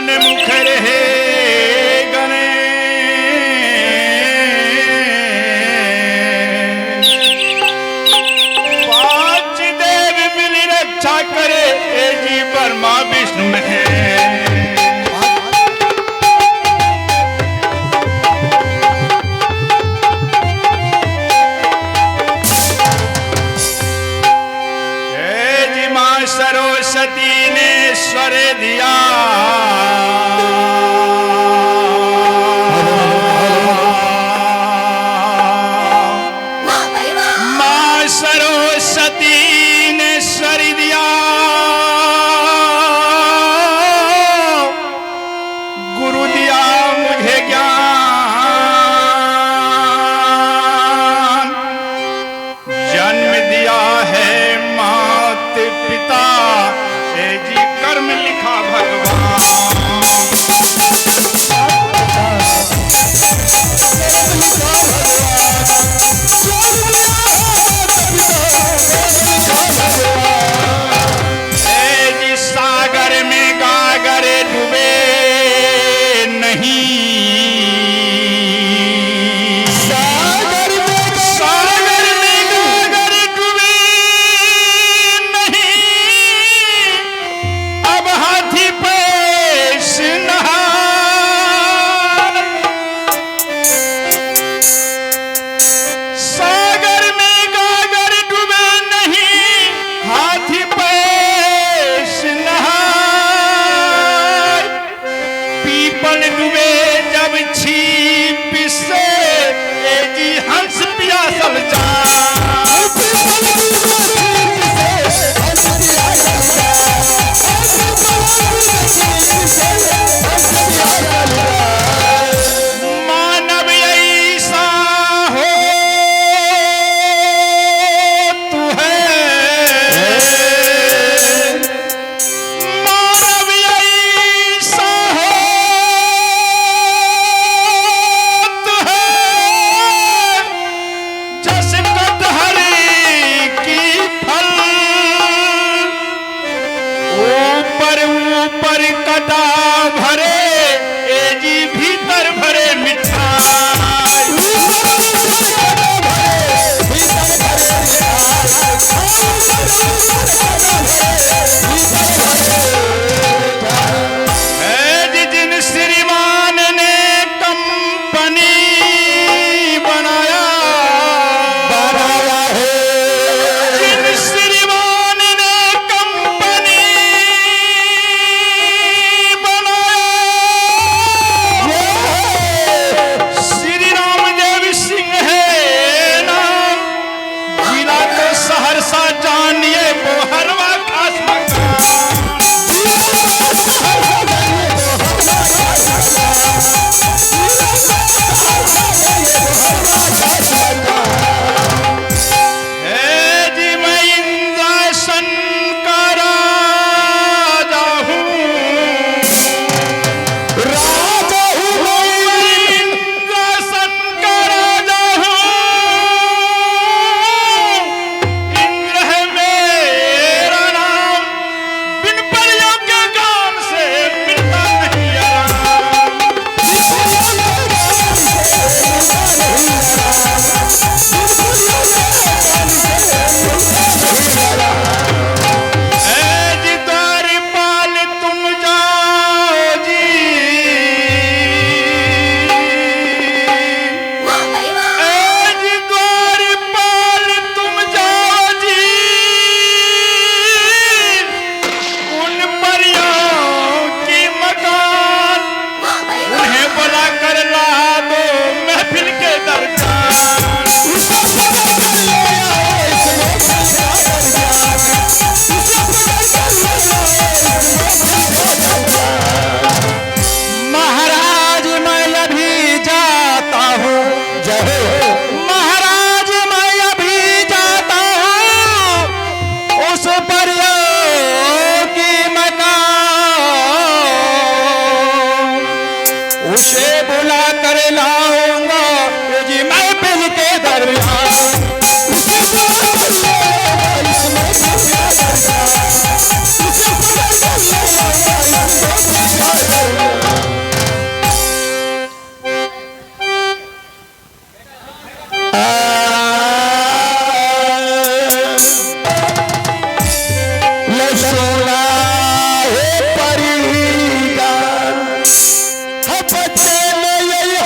मुख रहे गणे पांच देव मिली रक्षा करे ए जी ब्रह्मा विष्णु महेश। सरस्वती ने स्वर दिया मां सरस्वती ने स्वर दिया गुरु दिया मुझे ज्ञान जन्म दिया है मात पिता जी कर्म लिखा भगवान। जी सागर में गागर डूबे नहीं सुना हे परिगण बच्चे में यही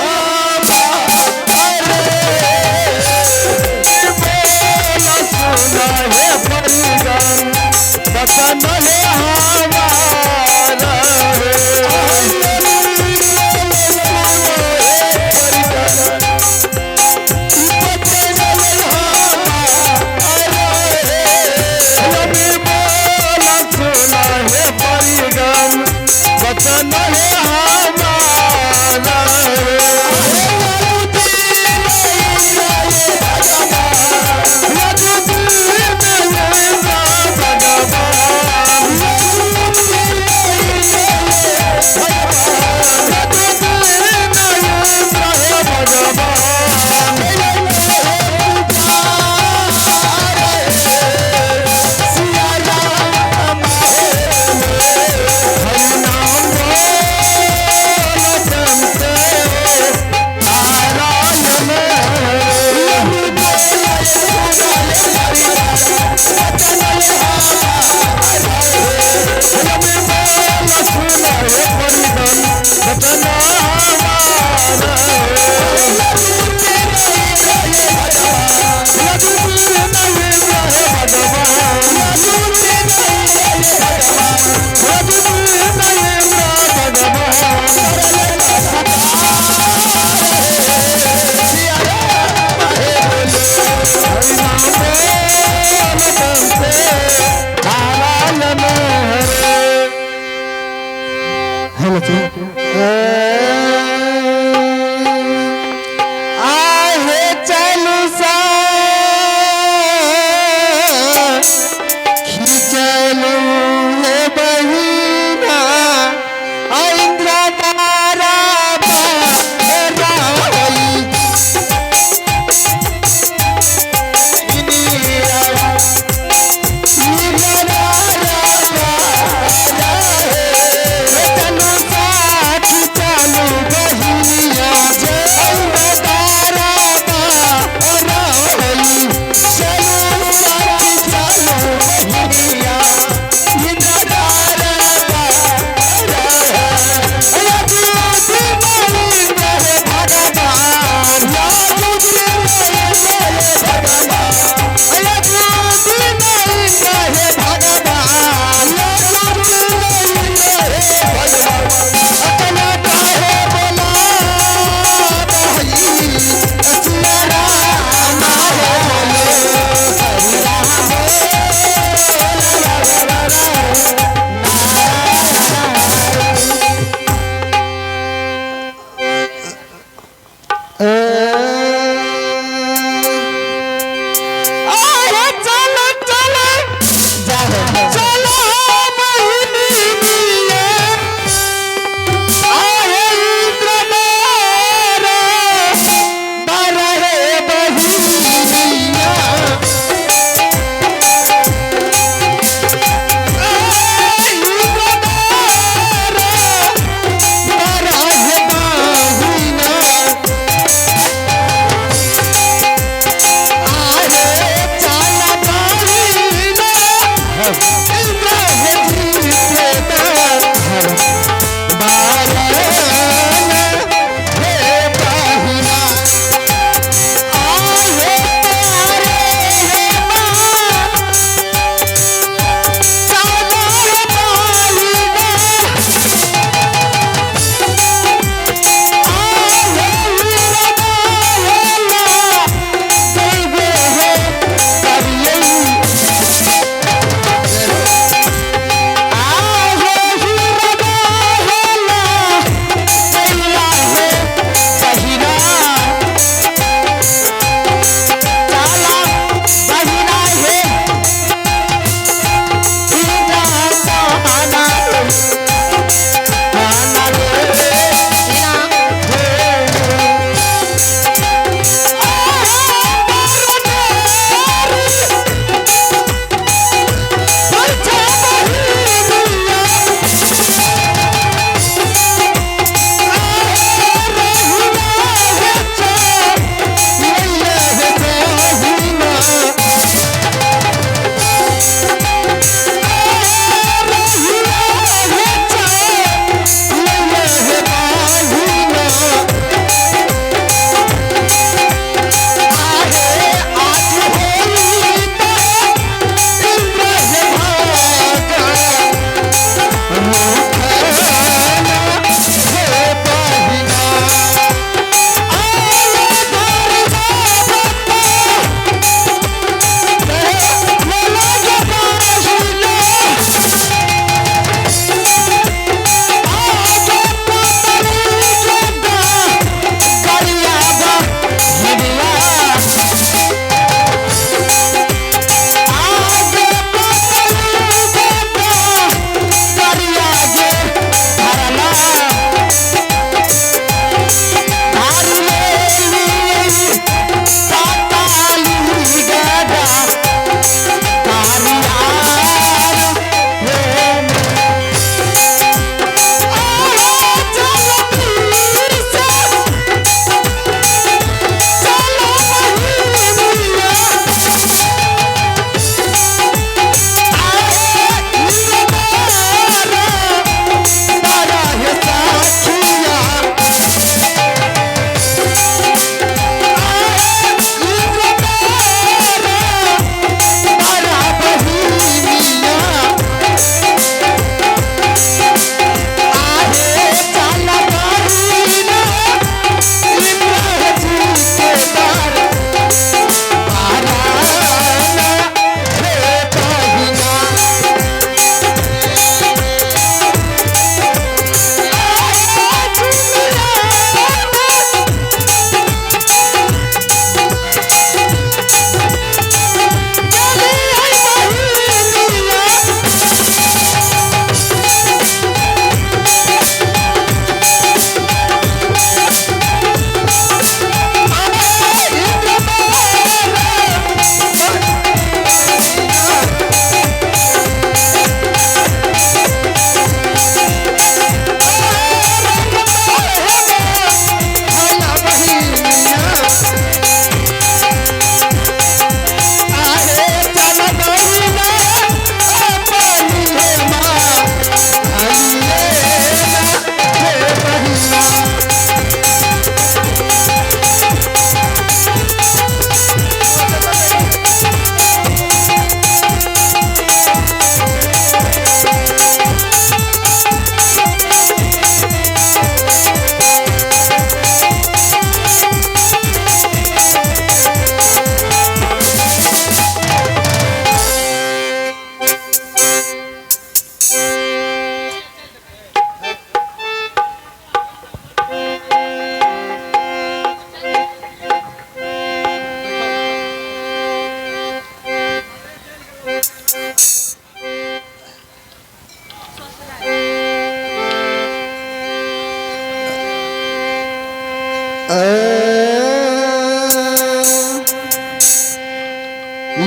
सुना हे परिगण बचन है हमारा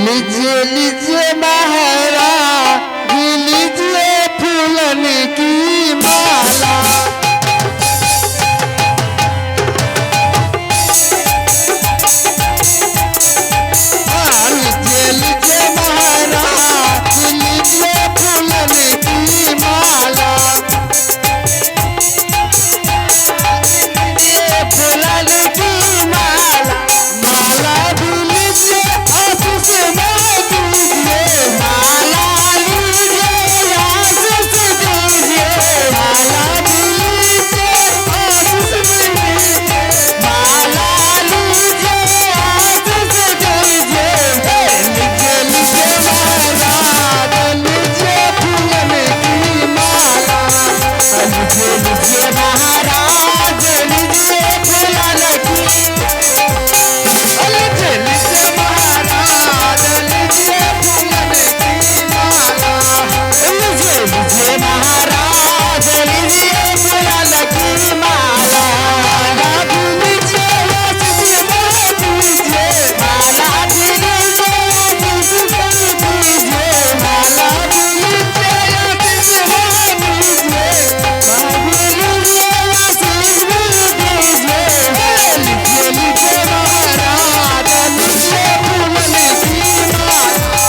लीजिए लीजिए महाराज लीजिए फूलन की माला लीजिए लीजिए महाराज लीजिए फूलन की माला लीजिए फूलन की माला माला भी लीजिए आशीष में दीजिए माला लीजिए आशीष दीजिए माला भी लीजिए आशीष दीजिए माला लीजिए आशीष दीजिए लीजिए लीजिए महाराज लीजिए फूलन की माला लीजिए लीजिए महाराज लीजिए फूलन की लीजिए लीजिए महाराज लीजिए फूलन की माला लीजिए लीजिए महाराज लीजिए फूलन की माला लीजिए आशीष दीजिए माला लीजिए आशीष दीजिए माला लीजिए आशीष दीजिए लीजिए लीजिए महाराज लीजिए फूलन की माला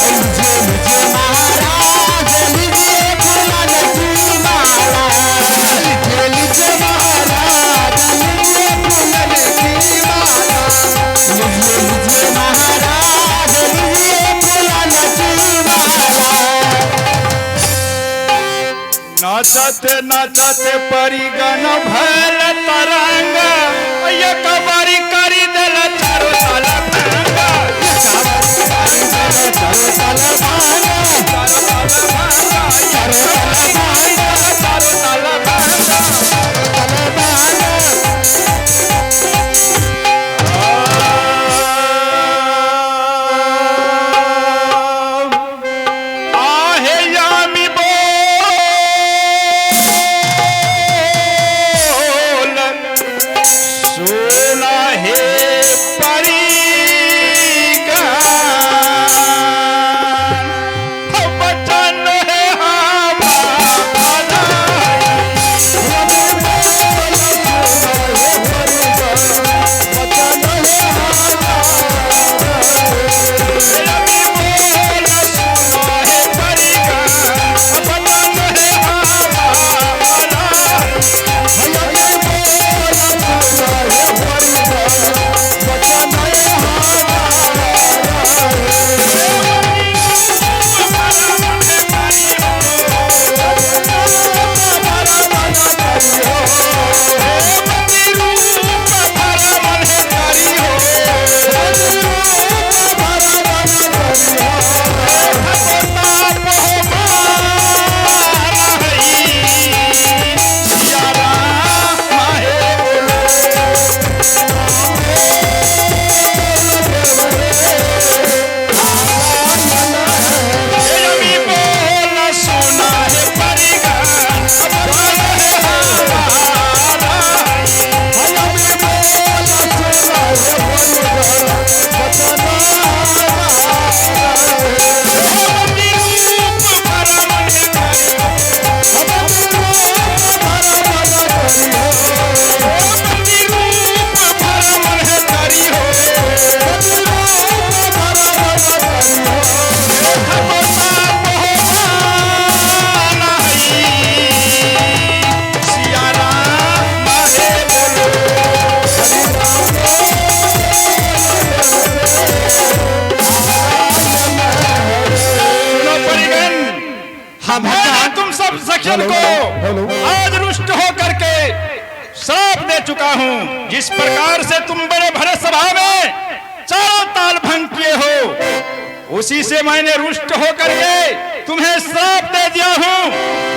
लीजिए लीजिए महाराज लीजिए फूलन की माला लीजिए लीजिए महाराज लीजिए फूलन की माला लीजिए लीजिए महाराज लीजिए फूलन की माला नाचते नाचते परिगण भैल तरंग एक बारी करी दिल चारो साल भंग चारो साल आहे यामी बोल सोना हे परिगण बचन है हमारा यामी बोल सोना है परिगण बचन है हमारा मैंने तुम सब सखियन को आज रुष्ट होकर के श्राप दे चुका हूँ। जिस प्रकार से तुम बड़े भरे सभा में चारों ताल भंग किए हो, उसी से मैंने रुष्ट होकर के तुम्हें श्राप दे दिया हूँ।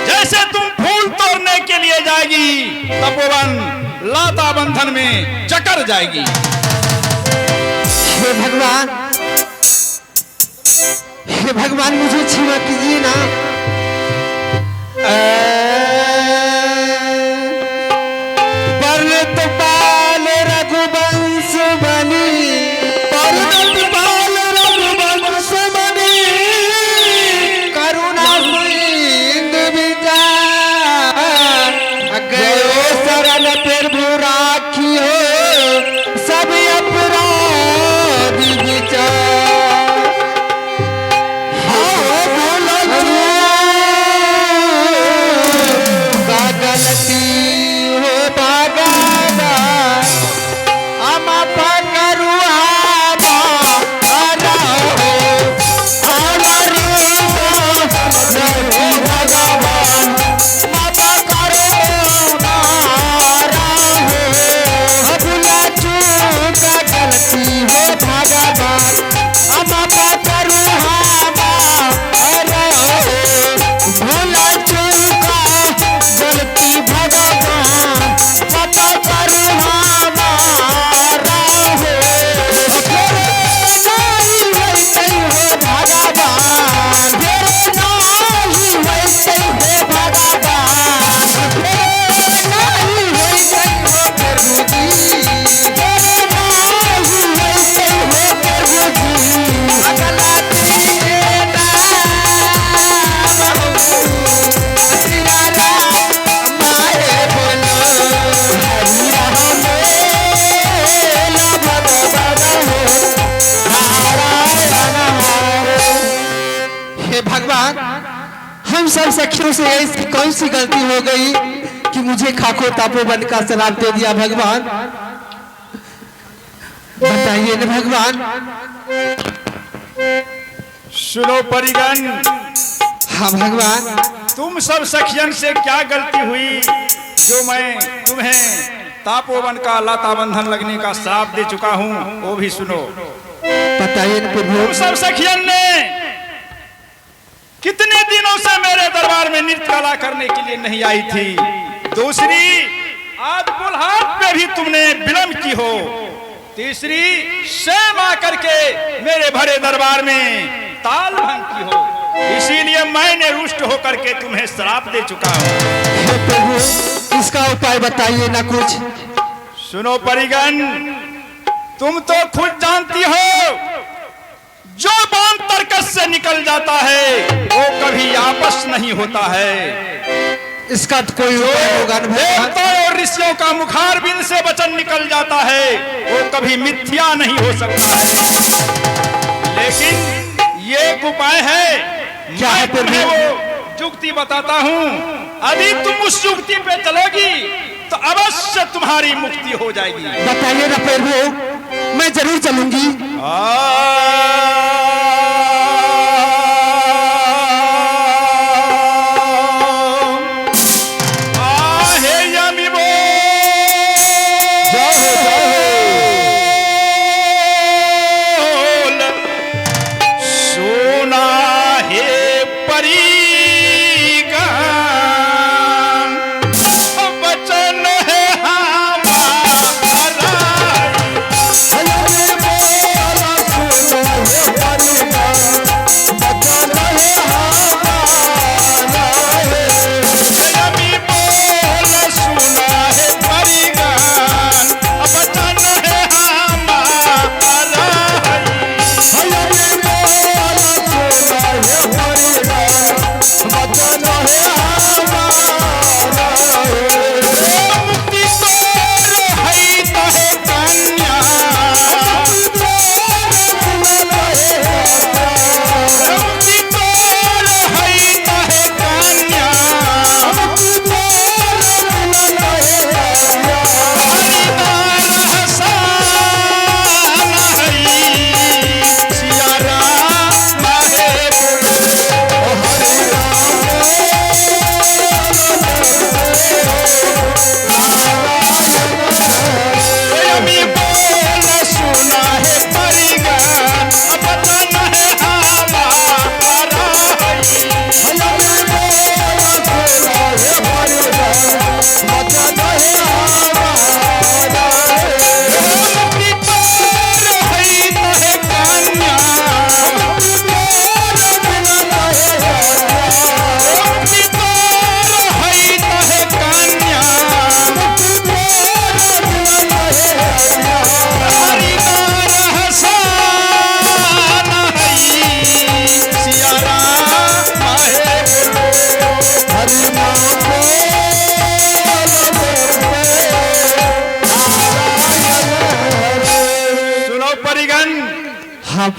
जैसे तुम फूल तोड़ने के लिए जाएगी, तपोवन लाता बंधन में जकड़ जाएगी। हे भगवान मुझे क्षमा कीजिए ना। पर्वत पाल तुम सब सखियों से ऐसी कौन सी गलती हो गई कि मुझे खाको तपोवन का शराब दे दिया भगवान? बताइए ना भगवान। सुनो परिगण, हाँ भगवान। तुम सब सखियन से क्या गलती हुई जो मैं तुम्हें तापोवन का लाता बंधन लगने का श्राप दे चुका हूँ, वो भी सुनो। बताइए ना प्रभु। तुम सब सखियन ने कितने दिनों से मेरे दरबार में नृत्य कला करने के लिए नहीं आई थी। दूसरी, आज बुलहाट पे भी तुमने विलंब की हो। तीसरी, स्वयं आकर के मेरे भरे दरबार में ताल भंग की हो। इसीलिए मैंने रुष्ट होकर के तुम्हें श्राप दे चुका हूँ। हे प्रभु, इसका उपाय बताइए ना कुछ। सुनो परिगण, तुम तो खुद जानती हो, जो बाण तर्कस से निकल जाता है वो कभी आपस नहीं होता है। इसका तो कोई उपाय होगा ना भगवान? देवताओं और ऋषियों का मुखार बिंद से वचन निकल जाता है वो कभी मिथ्या नहीं हो सकता है। लेकिन ये एक उपाय है, क्या है मैं तुम्हें वो जुक्ति बताता हूँ। यदि तुम उस जुक्ति पे चलोगी तो अवश्य तुम्हारी मुक्ति हो जाएगी। बताइए ना प्रभु, मैं जरूर चलूंगी।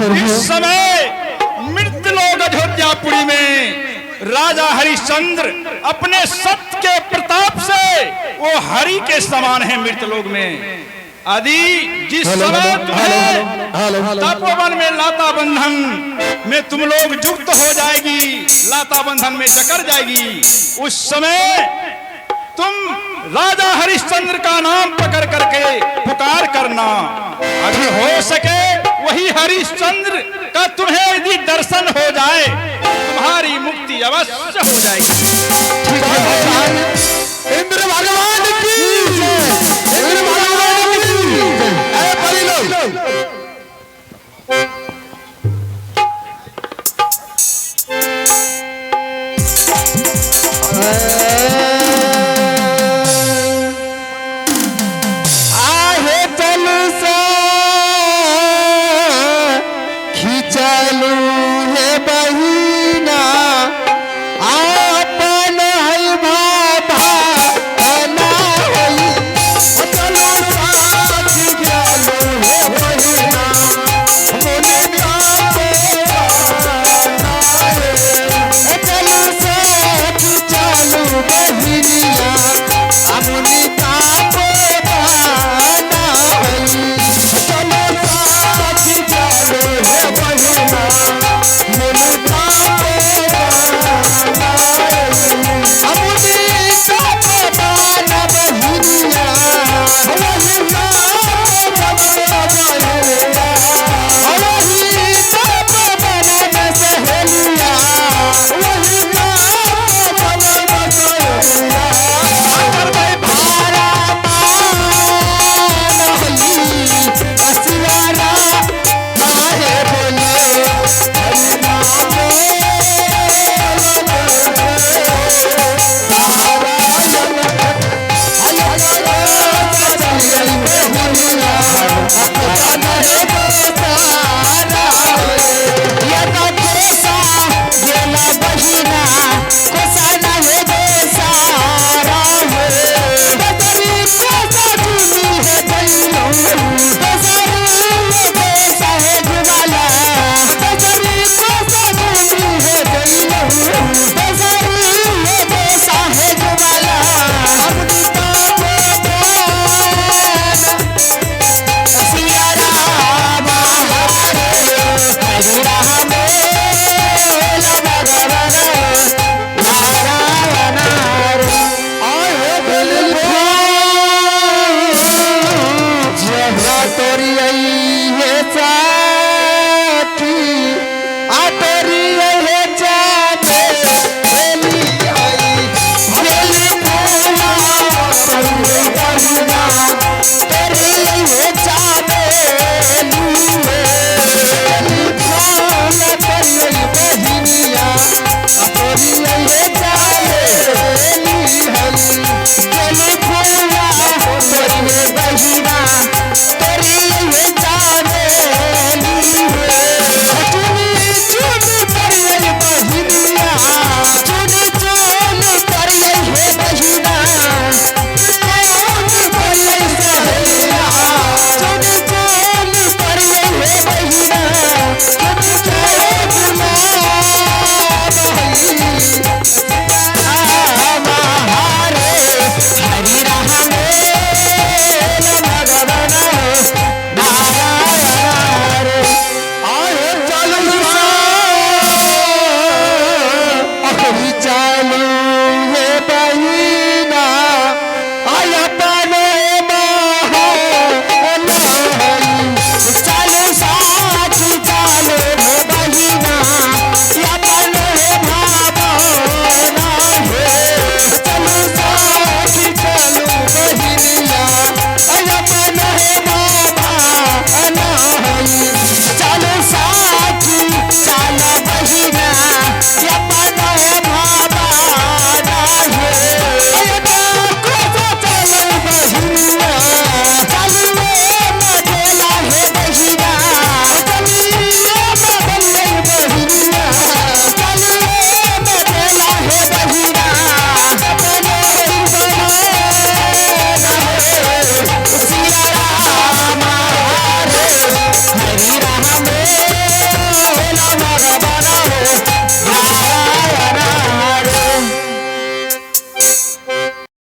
इस समय मृत लोग अयोध्यापुरी में राजा हरिश्चंद्र अपने सत्य के प्रताप से वो हरि के समान है मृत लोग में। यदि जिस समय तुम्हें तपोवन में लाता बंधन में तुम लोग युक्त हो जाएगी, लाता बंधन में जकड़ जाएगी, उस समय तुम राजा हरिश्चंद्र का नाम पकड़ करके पुकार करना। अगर हो सके वही हरिश्चंद्र का तुम्हें यदि दर्शन हो जाए तुम्हारी मुक्ति अवश्य हो जाएगी। इंद्र भगवान की इंद्र भगवान की ऐ परिलो